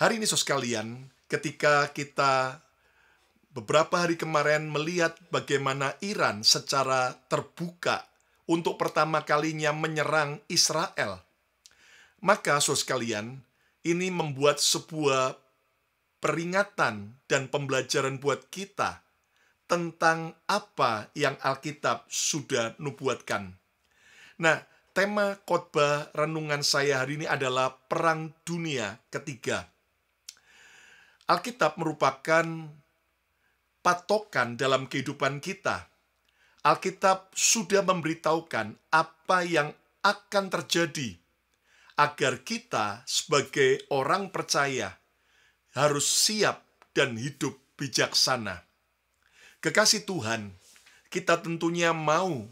Hari ini saudara sekalian, ketika kita beberapa hari kemarin melihat bagaimana Iran secara terbuka untuk pertama kalinya menyerang Israel, maka saudara sekalian, ini membuat sebuah peringatan dan pembelajaran buat kita tentang apa yang Alkitab sudah nubuatkan. Nah, tema khotbah renungan saya hari ini adalah Perang Dunia Ketiga. Alkitab merupakan patokan dalam kehidupan kita. Alkitab sudah memberitahukan apa yang akan terjadi agar kita sebagai orang percaya harus siap dan hidup bijaksana. Kekasih Tuhan, kita tentunya mau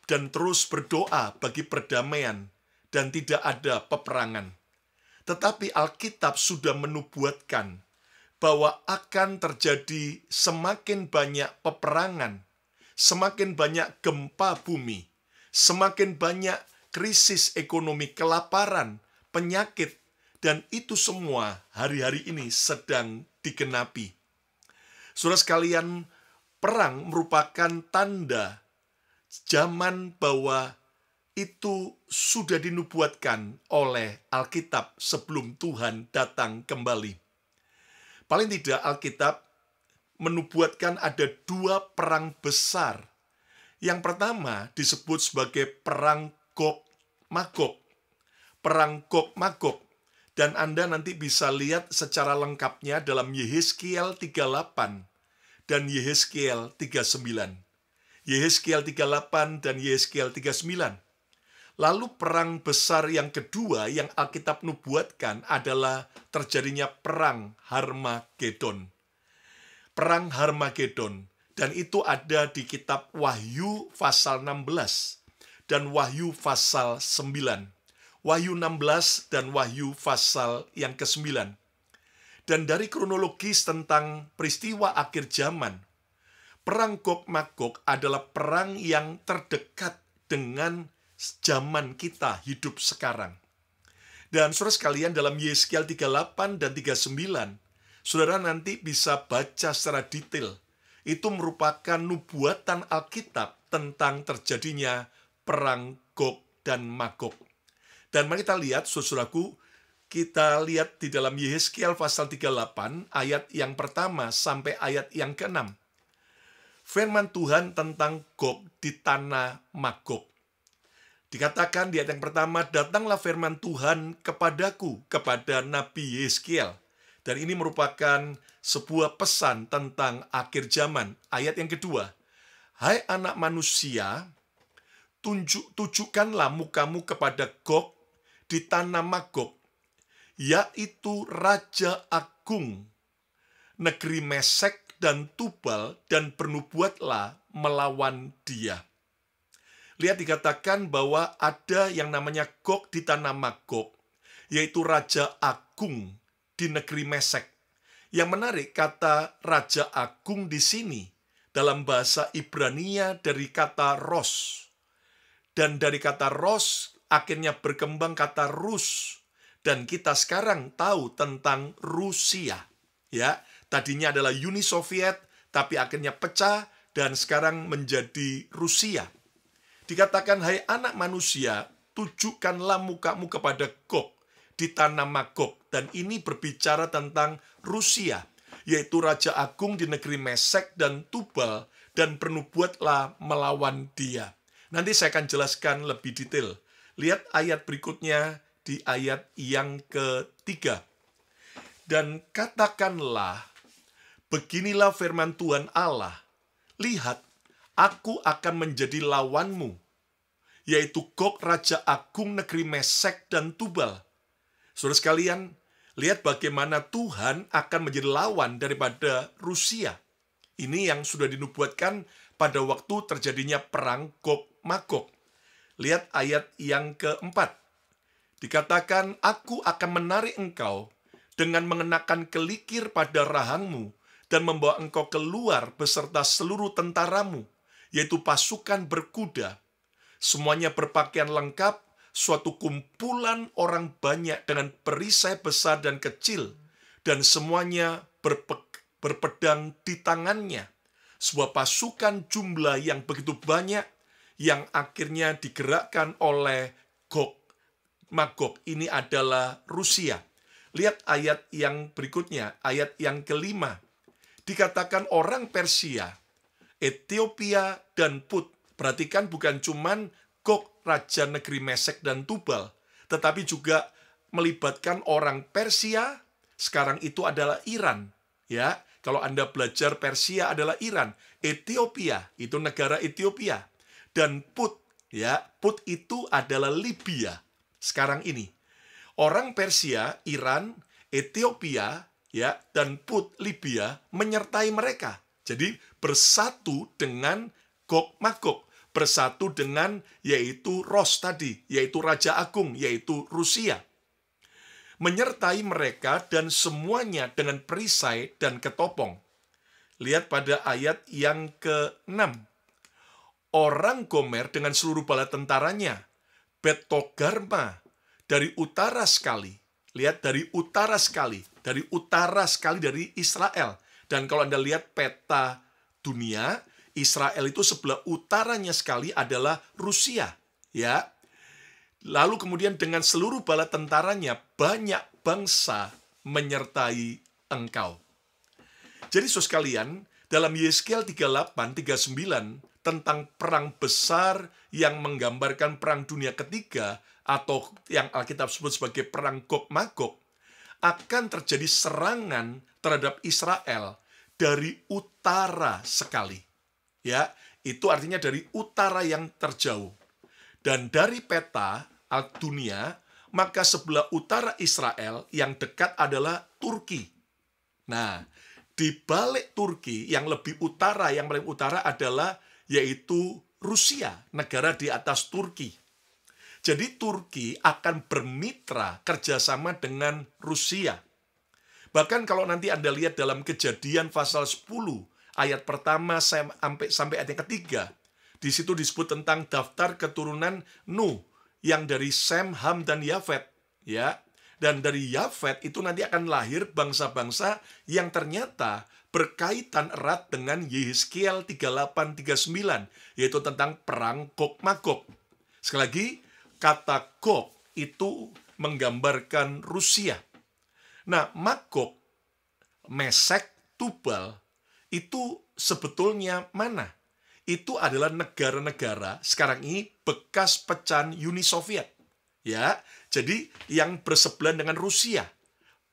dan terus berdoa bagi perdamaian dan tidak ada peperangan. Tetapi Alkitab sudah menubuatkan bahwa akan terjadi semakin banyak peperangan, semakin banyak gempa bumi, semakin banyak krisis ekonomi, kelaparan, penyakit, dan itu semua hari-hari ini sedang digenapi. Saudara sekalian, perang merupakan tanda zaman bahwa itu sudah dinubuatkan oleh Alkitab sebelum Tuhan datang kembali. Paling tidak Alkitab menubuatkan ada dua perang besar. Yang pertama disebut sebagai perang Gog-Magog. Perang Gog-Magog. Dan Anda nanti bisa lihat secara lengkapnya dalam Yehezkiel 38 dan Yehezkiel 39. Yehezkiel 38 dan Yehezkiel 39. Lalu perang besar yang kedua yang Alkitab nubuatkan adalah terjadinya perang Harmagedon. Perang Harmagedon, dan itu ada di kitab Wahyu pasal 16 dan Wahyu pasal 9. Wahyu 16 dan Wahyu pasal yang ke-9. Dan dari kronologis tentang peristiwa akhir zaman, perang Gog-Magog adalah perang yang terdekat dengan zaman kita hidup sekarang. Dan saudara sekalian, dalam Yehezkiel 38 dan 39, saudara nanti bisa baca secara detail. Itu merupakan nubuatan Alkitab tentang terjadinya perang Gog dan Magog. Dan mari kita lihat, saudaraku, kita lihat di dalam Yehezkiel pasal 38, ayat yang pertama sampai ayat yang ke-6. Firman Tuhan tentang Gog di tanah Magog. Dikatakan di ayat yang pertama, datanglah firman Tuhan kepadaku, kepada Nabi Yehezkiel. Dan ini merupakan sebuah pesan tentang akhir zaman. Ayat yang kedua, hai anak manusia, tujukanlah mukamu kepada Gog di tanah Magog, yaitu Raja Agung, negeri Mesek dan Tubal, dan bernubuatlah melawan dia. Lihat, dikatakan bahwa ada yang namanya Gog di tanah Magog, yaitu Raja Agung di negeri Mesek. Yang menarik, kata Raja Agung di sini dalam bahasa Ibrania dari kata Ros. Dan dari kata Ros akhirnya berkembang kata Rus. Dan kita sekarang tahu tentang Rusia. Ya, tadinya adalah Uni Soviet, tapi akhirnya pecah dan sekarang menjadi Rusia. Dikatakan, hai anak manusia, tujukanlah mukamu kepada Gog di tanah Magog. Dan ini berbicara tentang Rusia, yaitu Raja Agung di negeri Mesek dan Tubal, dan bernubuatlah melawan dia. Nanti saya akan jelaskan lebih detail. Lihat ayat berikutnya di ayat yang ketiga. Dan katakanlah, beginilah firman Tuhan Allah, lihat, aku akan menjadi lawanmu, yaitu Gog Raja Agung negeri Mesek dan Tubal. Saudara sekalian, lihat bagaimana Tuhan akan menjadi lawan daripada Rusia. Ini yang sudah dinubuatkan pada waktu terjadinya perang Gog-Magog. Lihat ayat yang keempat. Dikatakan, aku akan menarik engkau dengan mengenakan kelikir pada rahangmu dan membawa engkau keluar beserta seluruh tentaramu, yaitu pasukan berkuda. Semuanya berpakaian lengkap, suatu kumpulan orang banyak dengan perisai besar dan kecil, dan semuanya berpedang di tangannya. Sebuah pasukan jumlah yang begitu banyak yang akhirnya digerakkan oleh Gog Magog. Ini adalah Rusia. Lihat ayat yang berikutnya, ayat yang kelima. Dikatakan orang Persia, Ethiopia, dan Put. Perhatikan bukan cuman Gog, raja negeri Mesek dan Tubal, tetapi juga melibatkan orang Persia. Sekarang itu adalah Iran. Ya, kalau Anda belajar Persia adalah Iran. Ethiopia, itu negara Ethiopia. Dan Put, ya, Put itu adalah Libya. Sekarang ini. Orang Persia, Iran, Ethiopia, ya, dan Put, Libya menyertai mereka. Jadi bersatu dengan Gog Magog, bersatu dengan yaitu Ros tadi, yaitu Raja Agung, yaitu Rusia. Menyertai mereka dan semuanya dengan perisai dan ketopong. Lihat pada ayat yang ke-6. Orang Gomer dengan seluruh bala tentaranya, Bet Togarma dari utara sekali. Lihat dari utara sekali dari Israel. Dan kalau Anda lihat peta dunia, Israel itu sebelah utaranya sekali adalah Rusia, ya. Lalu kemudian dengan seluruh bala tentaranya banyak bangsa menyertai engkau. Jadi saudara sekalian, dalam Yeskiel 38-39 tentang perang besar yang menggambarkan perang dunia ketiga atau yang Alkitab sebut sebagai perang Gog Magog, akan terjadi serangan terhadap Israel dari utara sekali. Ya, itu artinya dari utara yang terjauh. Dan dari peta dunia, maka sebelah utara Israel yang dekat adalah Turki. Nah, di balik Turki yang lebih utara, yang paling utara adalah yaitu Rusia, negara di atas Turki. Jadi Turki akan bermitra kerjasama dengan Rusia. Bahkan kalau nanti Anda lihat dalam Kejadian pasal 10, ayat pertama sampai ayat yang ketiga, di situ disebut tentang daftar keturunan Nuh yang dari Sem, Ham, dan Yafet, ya. Dan dari Yafet itu nanti akan lahir bangsa-bangsa yang ternyata berkaitan erat dengan Yeskiel 38-39, yaitu tentang perang Gog Magog. Sekali lagi, kata Gog itu menggambarkan Rusia. Nah, Magog, Mesek, Tubal, itu sebetulnya mana? Itu adalah negara-negara sekarang ini bekas pecahan Uni Soviet. Ya, jadi yang bersebelahan dengan Rusia.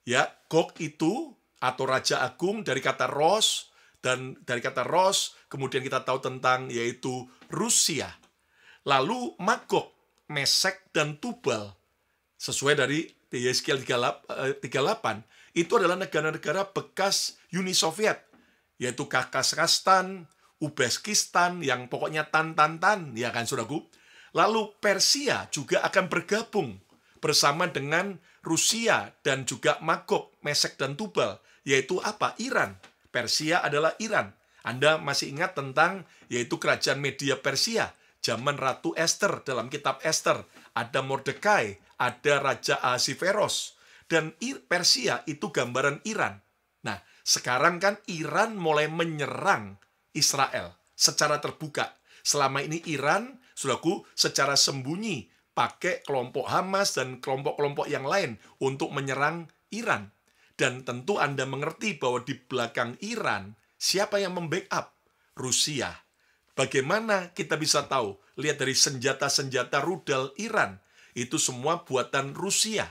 Ya, Gog itu atau Raja Agung dari kata Ros, dan dari kata Ros kemudian kita tahu tentang yaitu Rusia. Lalu Magog, Mesek, dan Tubal sesuai dari Yeskiel 38 itu adalah negara-negara bekas Uni Soviet, yaitu Kazakhstan, Uzbekistan, yang pokoknya tan, ya kan saudaraku. Lalu Persia juga akan bergabung bersama dengan Rusia dan juga Magog, Mesek, dan Tubal, yaitu apa? Iran. Persia adalah Iran. Anda masih ingat tentang yaitu kerajaan Media Persia, zaman Ratu Esther dalam kitab Esther. Ada Mordekai, ada Raja Ahasveros, dan Persia itu gambaran Iran. Nah, sekarang kan Iran mulai menyerang Israel secara terbuka. Selama ini Iran, saudaraku, secara sembunyi pakai kelompok Hamas dan kelompok-kelompok yang lain untuk menyerang Iran. Dan tentu Anda mengerti bahwa di belakang Iran, siapa yang membackup? Rusia. Bagaimana kita bisa tahu? Lihat dari senjata-senjata rudal Iran. Itu semua buatan Rusia.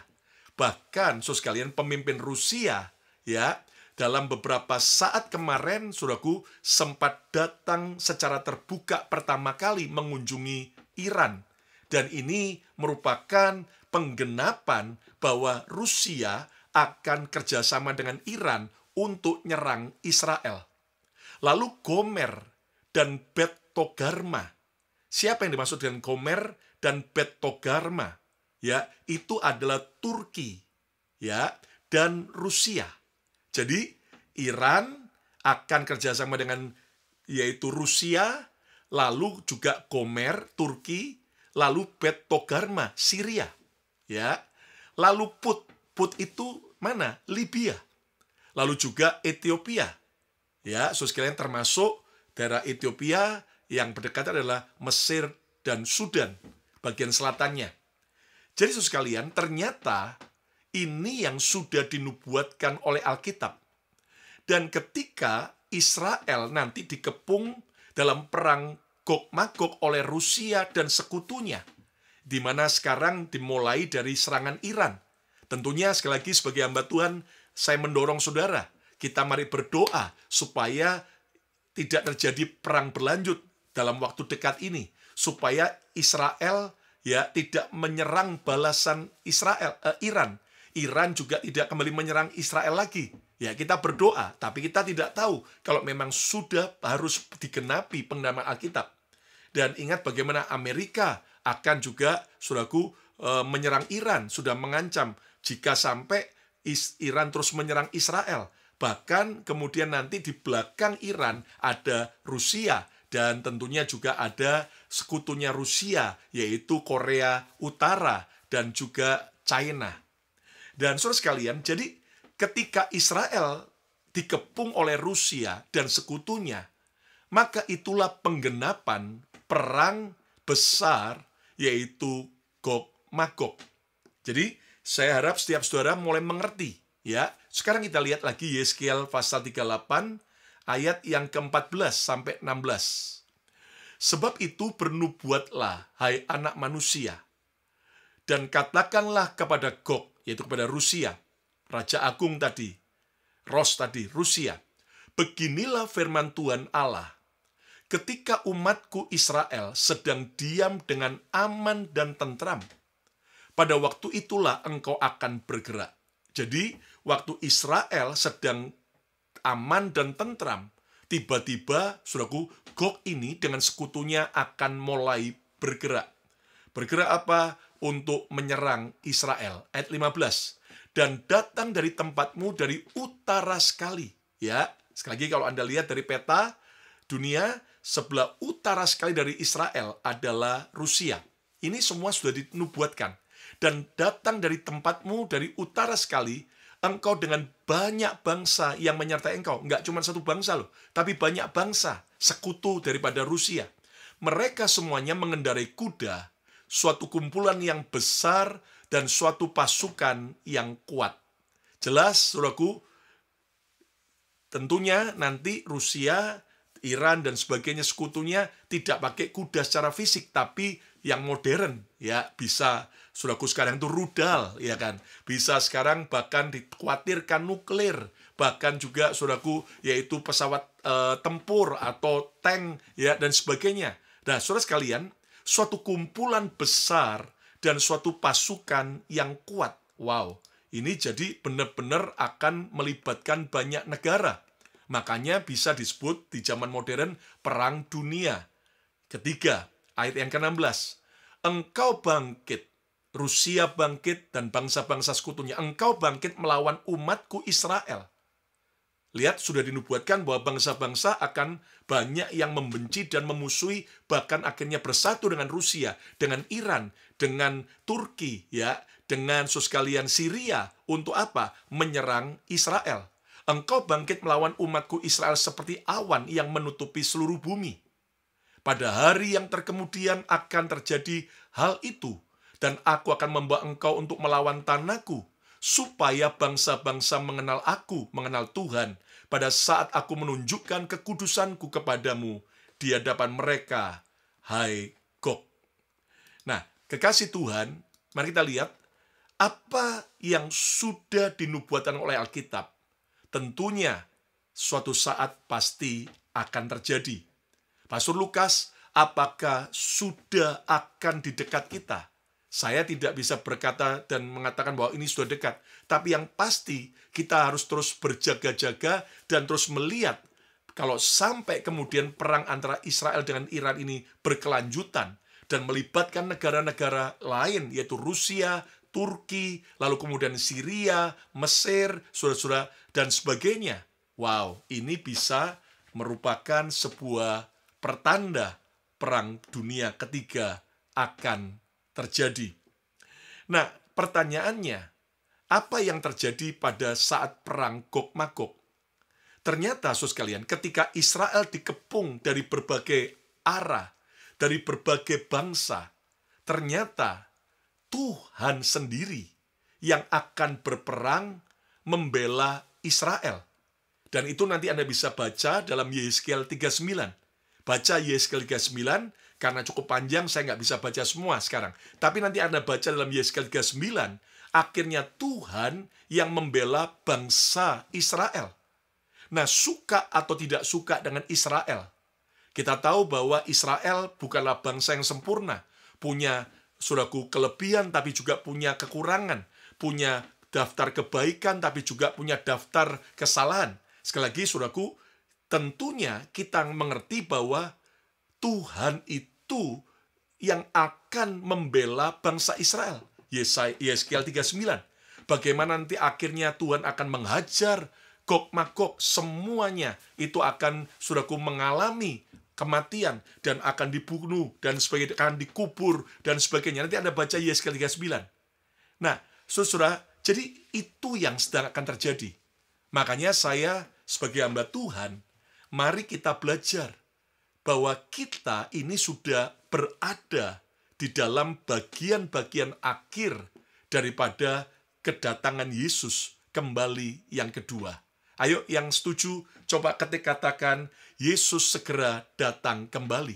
Bahkan, saudara sekalian, pemimpin Rusia, ya, dalam beberapa saat kemarin, saudaraku, sempat datang secara terbuka pertama kali mengunjungi Iran. Dan ini merupakan penggenapan bahwa Rusia akan kerjasama dengan Iran untuk nyerang Israel. Lalu Gomer dan Bet Togarma. Siapa yang dimaksud dengan Gomer dan Bet Togarma? Ya, itu adalah Turki, ya, dan Rusia. Jadi Iran akan kerjasama dengan yaitu Rusia, lalu juga Gomer, Turki, lalu Bet Togarma, Syria. Ya. Lalu Put itu mana? Libya. lalu juga Ethiopia. Ya, saudara sekalian, termasuk daerah Ethiopia yang berdekatan adalah Mesir dan Sudan, bagian selatannya. Jadi saudara sekalian, ternyata ini yang sudah dinubuatkan oleh Alkitab. Dan ketika Israel nanti dikepung dalam perang Gog-Magog oleh Rusia dan sekutunya, di mana sekarang dimulai dari serangan Iran. Tentunya sekali lagi sebagai hamba Tuhan, saya mendorong saudara, kita mari berdoa supaya tidak terjadi perang berlanjut dalam waktu dekat ini, supaya Israel ya tidak menyerang balasan Iran. Iran juga tidak kembali menyerang Israel lagi. Ya, kita berdoa, tapi kita tidak tahu kalau memang sudah harus digenapi pengnamaan Alkitab. Dan ingat bagaimana Amerika akan juga, saudaraku, menyerang Iran, sudah mengancam jika sampai Iran terus menyerang Israel. Bahkan kemudian nanti di belakang Iran ada Rusia, dan tentunya juga ada sekutunya Rusia, yaitu Korea Utara dan juga China. Dan saudara sekalian, jadi ketika Israel dikepung oleh Rusia dan sekutunya, maka itulah penggenapan perang besar, yaitu Gog-Magog. Jadi, saya harap setiap saudara mulai mengerti. Ya, sekarang kita lihat lagi Yeskiel pasal 38, ayat yang ke-14 sampai 16. Sebab itu bernubuatlah, hai anak manusia, dan katakanlah kepada Gog, yaitu kepada Rusia, Raja Agung tadi, Ros tadi, Rusia. Beginilah firman Tuhan Allah. Ketika umatku Israel sedang diam dengan aman dan tentram, pada waktu itulah engkau akan bergerak. Jadi, waktu Israel sedang aman dan tentram, tiba-tiba, saudaraku, Gog ini dengan sekutunya akan mulai bergerak. Bergerak apa? Untuk menyerang Israel. Ayat 15. Dan datang dari tempatmu dari utara sekali. Ya, sekali lagi kalau Anda lihat dari peta dunia, sebelah utara sekali dari Israel adalah Rusia. Ini semua sudah dinubuatkan. Dan datang dari tempatmu dari utara sekali, engkau dengan banyak bangsa yang menyertai engkau. Enggak cuma satu bangsa loh, tapi banyak bangsa, sekutu daripada Rusia. Mereka semuanya mengendarai kuda, suatu kumpulan yang besar, dan suatu pasukan yang kuat. Jelas, saudaraku, tentunya nanti Rusia, Iran, dan sebagainya sekutunya tidak pakai kuda secara fisik, tapi yang modern. Ya, bisa, saudaraku, sekarang itu rudal, ya kan? Bisa sekarang bahkan dikhawatirkan nuklir, bahkan juga, saudaraku, yaitu pesawat tempur atau tank, ya, dan sebagainya. Nah, saudara sekalian, suatu kumpulan besar dan suatu pasukan yang kuat. Wow, ini jadi benar-benar akan melibatkan banyak negara. Makanya bisa disebut di zaman modern Perang Dunia Ketiga. Ayat yang ke-16. Engkau bangkit, Rusia bangkit, dan bangsa-bangsa sekutunya. Engkau bangkit melawan umatku Israel. Lihat, sudah dinubuatkan bahwa bangsa-bangsa akan banyak yang membenci dan memusuhi, bahkan akhirnya bersatu dengan Rusia, dengan Iran, dengan Turki, ya, dengan sekalian Syria. Untuk apa? Menyerang Israel. Engkau bangkit melawan umatku Israel seperti awan yang menutupi seluruh bumi. Pada hari yang terkemudian akan terjadi hal itu, dan aku akan membawa engkau untuk melawan tanahku, supaya bangsa-bangsa mengenal aku, mengenal Tuhan, pada saat aku menunjukkan kekudusanku kepadamu di hadapan mereka, hai Gog. Nah, kekasih Tuhan, mari kita lihat apa yang sudah dinubuatkan oleh Alkitab. Tentunya suatu saat pasti akan terjadi. Pastor Lukas, apakah sudah akan di dekat kita? Saya tidak bisa berkata dan mengatakan bahwa ini sudah dekat. Tapi yang pasti, kita harus terus berjaga-jaga dan terus melihat kalau sampai kemudian perang antara Israel dengan Iran ini berkelanjutan dan melibatkan negara-negara lain, yaitu Rusia, Turki, lalu kemudian Syria, Mesir, saudara-saudara, dan sebagainya. Wow, ini bisa merupakan sebuah pertanda Perang Dunia Ketiga akan terjadi. Nah, pertanyaannya, Apa yang terjadi pada saat perang Gog-Magog? Ternyata, saudara sekalian, ketika Israel dikepung dari berbagai arah, dari berbagai bangsa, ternyata Tuhan sendiri yang akan berperang membela Israel. Dan itu nanti Anda bisa baca dalam Yehezkiel 39. Baca Yehezkiel 39, karena cukup panjang saya nggak bisa baca semua sekarang. Tapi nanti Anda baca dalam Yehezkiel 39, akhirnya Tuhan yang membela bangsa Israel. Nah, suka atau tidak suka dengan Israel, kita tahu bahwa Israel bukanlah bangsa yang sempurna. Punya, saudaraku, kelebihan tapi juga punya kekurangan. Punya daftar kebaikan tapi juga punya daftar kesalahan. Sekali lagi, saudaraku, tentunya kita mengerti bahwa Tuhan itu yang akan membela bangsa Israel. Yehezkiel 39. Bagaimana nanti akhirnya Tuhan akan menghajar Gog-Magog, semuanya itu akan, saudaraku, mengalami kematian dan akan dibunuh dan sebagainya, akan dikubur dan sebagainya. Nanti Anda baca Yehezkiel 39. Nah, saudara, jadi itu yang sedang akan terjadi. Makanya saya sebagai hamba Tuhan, mari kita belajar bahwa kita ini sudah berada di dalam bagian-bagian akhir daripada kedatangan Yesus kembali yang kedua. Ayo yang setuju, coba ketik katakan, Yesus segera datang kembali.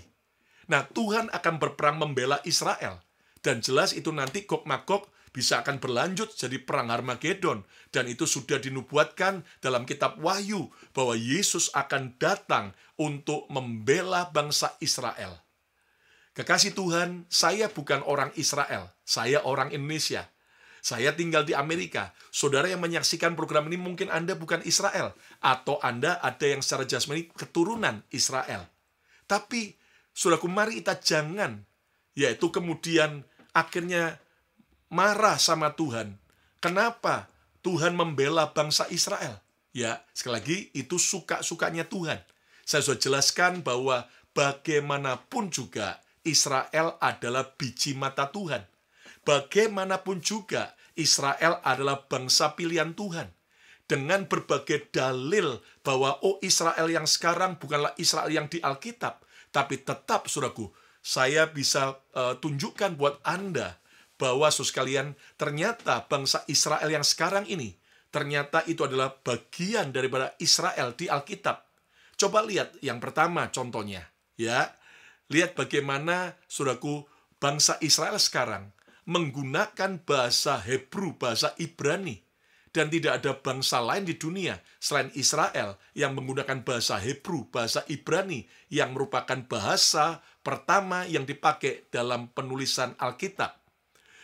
Nah, Tuhan akan berperang membela Israel. Dan jelas itu nanti Gog-Magog bisa akan berlanjut jadi perang Harmagedon. Dan itu sudah dinubuatkan dalam kitab Wahyu, bahwa Yesus akan datang untuk membela bangsa Israel. Kekasih Tuhan, saya bukan orang Israel, saya orang Indonesia. Saya tinggal di Amerika. Saudara yang menyaksikan program ini mungkin Anda bukan Israel. Atau Anda ada yang secara jasmani keturunan Israel. Tapi, saudaraku, mari kita jangan, yaitu kemudian akhirnya marah sama Tuhan. Kenapa Tuhan membela bangsa Israel? Ya, sekali lagi, itu suka-sukanya Tuhan. Saya sudah jelaskan bahwa bagaimanapun juga Israel adalah biji mata Tuhan. Bagaimanapun juga, Israel adalah bangsa pilihan Tuhan. Dengan berbagai dalil bahwa, Israel yang sekarang bukanlah Israel yang di Alkitab. Tapi tetap, saudaraku, saya bisa tunjukkan buat Anda bahwa, saudara sekalian, ternyata bangsa Israel yang sekarang ini, ternyata itu adalah bagian daripada Israel di Alkitab. Coba lihat yang pertama contohnya. Ya, lihat bagaimana, saudaraku, bangsa Israel sekarang menggunakan bahasa Hebrew, bahasa Ibrani. Dan tidak ada bangsa lain di dunia selain Israel yang menggunakan bahasa Hebrew, bahasa Ibrani, yang merupakan bahasa pertama yang dipakai dalam penulisan Alkitab.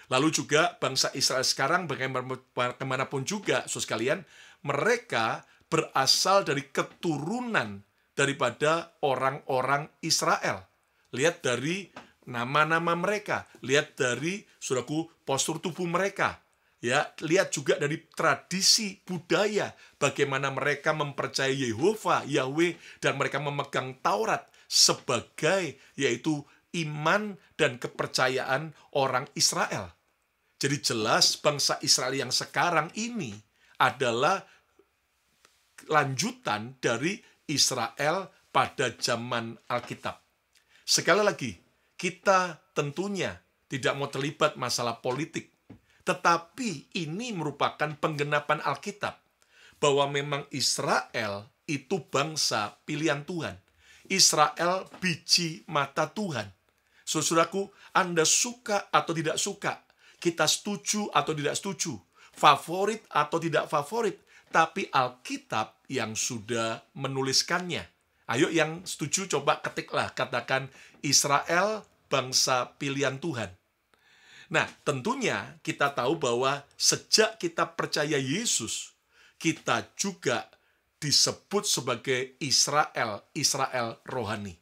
Lalu juga bangsa Israel sekarang, bagaimanapun juga, saudara sekalian, mereka berasal dari keturunan daripada orang-orang Israel. Lihat dari nama-nama mereka, lihat dari, saudaraku, postur tubuh mereka, ya, lihat juga dari tradisi budaya, bagaimana mereka mempercayai Yehova, Yahweh, dan mereka memegang Taurat sebagai, yaitu iman dan kepercayaan orang Israel. Jadi jelas bangsa Israel yang sekarang ini adalah lanjutan dari Israel pada zaman Alkitab. Sekali lagi, kita tentunya tidak mau terlibat masalah politik, tetapi ini merupakan penggenapan Alkitab, bahwa memang Israel itu bangsa pilihan Tuhan. Israel biji mata Tuhan. Saudaraku, Anda suka atau tidak suka, kita setuju atau tidak setuju, favorit atau tidak favorit, tapi Alkitab yang sudah menuliskannya. Ayo yang setuju coba ketiklah, katakan Israel bangsa pilihan Tuhan. Nah, tentunya kita tahu bahwa sejak kita percaya Yesus, kita juga disebut sebagai Israel, Israel rohani.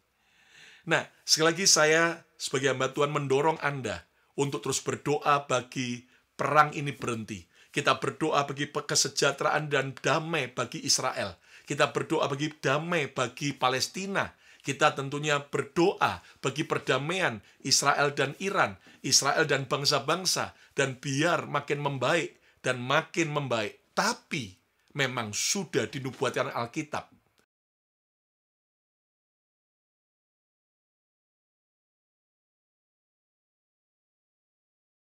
Nah, sekali lagi saya sebagai hamba Tuhan mendorong Anda untuk terus berdoa bagi perang ini berhenti. Kita berdoa bagi kesejahteraan dan damai bagi Israel. Kita berdoa bagi damai bagi Palestina. Kita tentunya berdoa bagi perdamaian Israel dan Iran, Israel dan bangsa-bangsa, dan biar makin membaik dan makin membaik. Tapi memang sudah dinubuatkan Alkitab